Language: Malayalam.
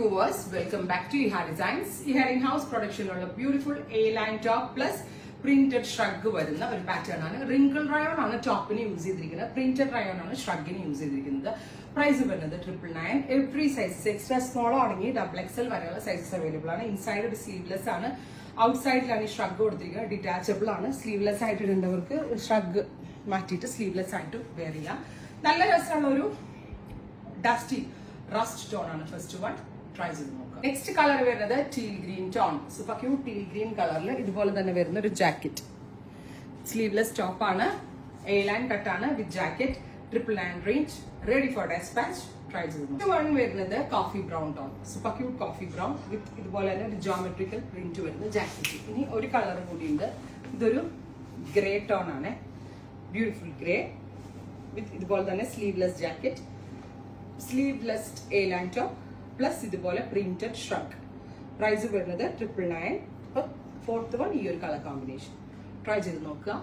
viewers, welcome back to Iha Designs. Iha in-house production of a beautiful A-line top plus printed shrug വരുന്ന ഒരു പാറ്റേൺ ആണ്. റിങ്കിൾ റയോൺ ആണ് ടോപ്പിന് യൂസ് ചെയ്തിരിക്കുന്നത്, പ്രിന്റഡ് റയോൺ ആണ് ഷ്രഗിന് യൂസ് ചെയ്തിരിക്കുന്നത്. പ്രൈസ് വരുന്നത് 999. എവറി സൈസസ് എക്സ്ട്രാ സ്മോൾ ആണെങ്കിൽ XXL വരെയുള്ള സൈസസ് അവൈലബിൾ ആണ്. ഇൻസൈഡ് ഒരു സ്ലീവ്ലെസ് ആണ്, ഔട്ട്സൈഡിലാണ് ഈ ഷ്രഗ് കൊടുത്തിരിക്കുന്നത്. ഡിറ്റാച്ചബിൾ ആണ്. സ്ലീവ്ലെസ് ആയിട്ട് ഇടേണ്ടവർക്ക് ഷ്രഗ് മാറ്റിയിട്ട് സ്ലീവ്ലെസ് ആയിട്ട് വെയർ ചെയ്യാം. നല്ല രസമുള്ള ഒരു ഡസ്റ്റി റസ്റ്റ് ടോൺ ആണ് ഫസ്റ്റ് വൺ. ട്രൈ ചെയ്ത് നോക്കാം. നെക്സ്റ്റ് കളർ വരുന്നത് teal green tone. Super cute teal green കളറിൽ ഇതുപോലെ തന്നെ വരുന്ന ഒരു ജാക്കറ്റ്. സ്ലീവ്ലെസ് ടോപ്പ് ആണ്, A-line കട്ടാണ് with jacket. 999 range, ready for dispatch. Try ചെയ്ത് നോക്കാം. വൺ വരുന്നത് coffee brown tone. Super cute coffee brown with ഇതുപോലെ തന്നെ ഒരു ജോമെട്രിക്കൽ പ്രിന്റ് വരുന്ന ജാക്കറ്റ്. ഇനി ഒരു കളർ കൂടിയുണ്ട്. ഇതൊരു ഗ്രേ ടോൺ ആണ്, ബ്യൂട്ടിഫുൾ ഗ്രേ വിത്ത് ഇതുപോലെ തന്നെ sleeveless jacket, sleeveless A-line top plus ഇതുപോലെ പ്രിന്റഡ് ഷ്രഗ്. പ്രൈസ് വരുന്നത് 999. ഫോർത്ത് വൺ ഈ ഒരു കളർ കോമ്പിനേഷൻ. ട്രൈ ചെയ്ത് നോക്കുക.